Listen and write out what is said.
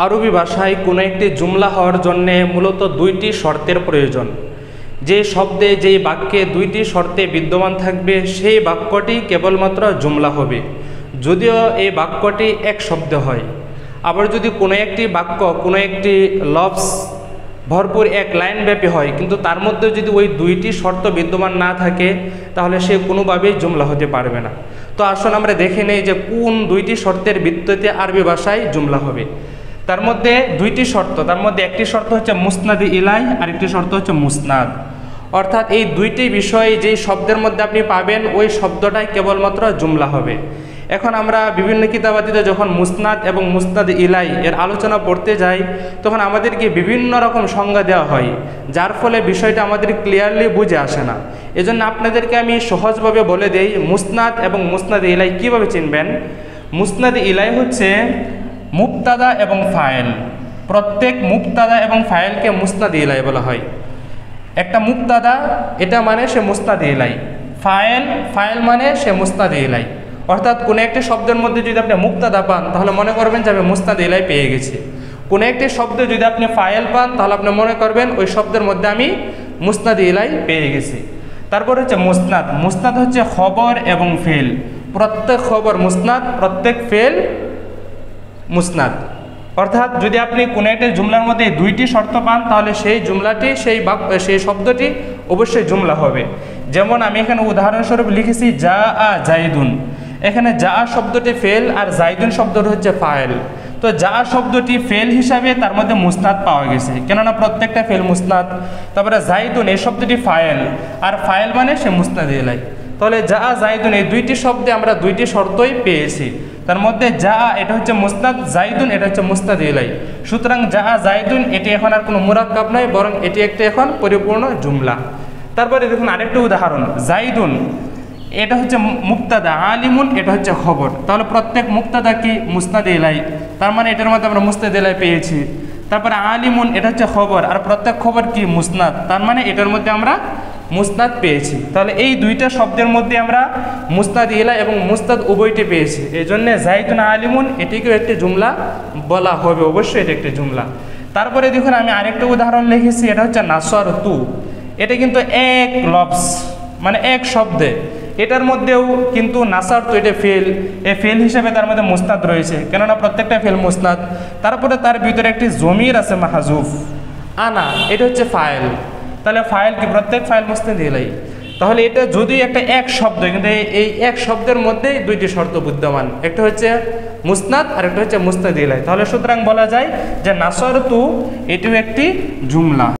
আরবি ভাষায় কোনো একটি জুমলা হওয়ার জন্যে মূলত দুইটি শর্তের প্রয়োজন। যে শব্দে যেই বাক্যে দুইটি শর্তে বিদ্যমান থাকবে সেই বাক্যটি কেবলমাত্র জুমলা হবে, যদিও এই বাক্যটি এক শব্দ হয়। আবার যদি কোনো একটি বাক্য কোনো একটি লফজ ভরপুর এক লাইন ব্যাপী হয়, কিন্তু তার মধ্যে যদি ওই দুইটি শর্ত বিদ্যমান না থাকে, তাহলে সে কোনোভাবেই জুমলা হতে পারবে না। তো আসুন আমরা দেখে নেই যে কোন দুইটি শর্তের ভিত্তিতে আরবি ভাষায় জুমলা হবে। তার মধ্যে দুইটি শর্ত, তার মধ্যে একটি শর্ত হচ্ছে মুসনাদ ইলাই, আরেকটি শর্ত হচ্ছে মুসনাদ। অর্থাৎ এই দুইটি বিষয় যেই শব্দের মধ্যে আপনি পাবেন ওই শব্দটাই কেবলমাত্র জুমলা হবে। এখন আমরা বিভিন্ন কিতাবাদিতে যখন মুসনাদ এবং মুসনাদ ইলাই এর আলোচনা পড়তে যাই, তখন আমাদেরকে বিভিন্ন রকম সংজ্ঞা দেওয়া হয়, যার ফলে বিষয়টা আমাদের ক্লিয়ারলি বুঝে আসে না। এজন্য আপনাদেরকে আমি সহজভাবে বলে দেই মুসনাদ এবং মুসনাদ ইলাই কীভাবে চিনবেন। মুসনাদ ইলাই হচ্ছে মুবতাদা এবং ফাইল। প্রত্যেক মুবতাদা এবং ফাইলকে মুসনাদ ইলাই বলা হয়। একটা মুবতাদা এটা মানে সে মুসনাদ ইলাই, ফাইল মানে সে মুসনাদ ইলাই। অর্থাৎ কোনো একটি শব্দের মধ্যে যদি আপনি মুবতাদা পান, তাহলে মনে করবেন যে আমি মুসনাদ ইলাই পেয়ে গেছি। কোনো একটি শব্দে যদি আপনি ফাইল পান, তাহলে আপনি মনে করবেন ওই শব্দের মধ্যে আমি মুসনাদ ইলাই পেয়ে গেছি। তারপর হচ্ছে মুসনাদ। মুসনাদ হচ্ছে খবর এবং ফেল। প্রত্যেক খবর মুসনাদ, প্রত্যেক ফেল মুসনাদ। অর্থাৎ যদি আপনি কোনো একটা জুমলার মধ্যে দুইটি শর্ত পান, তাহলে সেই জুমলাটি সেই শব্দটি অবশ্যই জুমলা হবে। যেমন আমি এখানে উদাহরণস্বরূপ লিখেছি যা আ জাইদুন। এখানে যা শব্দটি ফেল আর জাইদুন শব্দটি হচ্ছে ফাইল। তো যা শব্দটি ফেল হিসাবে তার মধ্যে মুসনাদ পাওয়া গেছে, কেননা প্রত্যেকটা ফেল মুসনাদ। তারপরে জাইদুন এই শব্দটি ফাইল, আর ফাইল মানে সে মুসনাদ ইলাই। তাহলে যা জাইদুন এই দুইটি শব্দে আমরা দুইটি শর্তই পেয়েছি। তার মধ্যে যা এটা হচ্ছে মুসনাদ, জাইদুন এটা হচ্ছে মুসনাদ ইলাই। সুতরাং যা জাইদুন এটি এখন আর কোনো মুরাক্কাব নয়, বরং এটি একটি এখন পরিপূর্ণ জুমলা। তারপরে দেখুন আরেকটা উদাহরণ, জাইদুন এটা হচ্ছে মুবতাদা, আলিমুন এটা হচ্ছে খবর। তাহলে প্রত্যেক মুবতাদা কি মুসনাদ ইলাই, তার মানে এটার মধ্যে আমরা মুসনাদ ইলাই পেয়েছি। তারপরে আলিমুন এটা হচ্ছে খবর, আর প্রত্যেক খবর কি মুসনাদ, তার মানে এটার মধ্যে আমরা মুসনাদ পেয়েছি। তাহলে এই দুইটা শব্দের মধ্যে আমরা মুসনাদ ইলাই এবং মুসনাদ উভয়টি পেয়েছি। এই জন্যে জাইদুন আলিমুন এটিকেও একটি জুমলা বলা হবে, অবশ্যই এটা একটি জুমলা। তারপরে দেখুন আমি আরেকটা উদাহরণ লিখেছি, এটা হচ্ছে নাসর তু। এটা কিন্তু এক লফজ মানে এক শব্দে, এটার মধ্যেও কিন্তু নাসার তো এটা ফেল, এই ফেল হিসেবে তার মধ্যে মুসনাদ রয়েছে, কেননা প্রত্যেকটা ফেল মুসনাদ। তারপরে তার ভিতরে একটি জমির আছে মাহজুফ, আনা এটা হচ্ছে ফাইল। তাহলে ফাইল কি প্রত্যেক ফাইল মুসনাদ ইলাই। তাহলে এটা যদি একটা এক শব্দ, কিন্তু এই এক শব্দের মধ্যেই দুইটি শর্ত বিদ্যমান, একটা হচ্ছে মুসনাদ আর একটা হচ্ছে মুসনাদ ইলাই। তাহলে সুতরাং বলা যায় যে নাসর তু এটিও একটি জুমলা।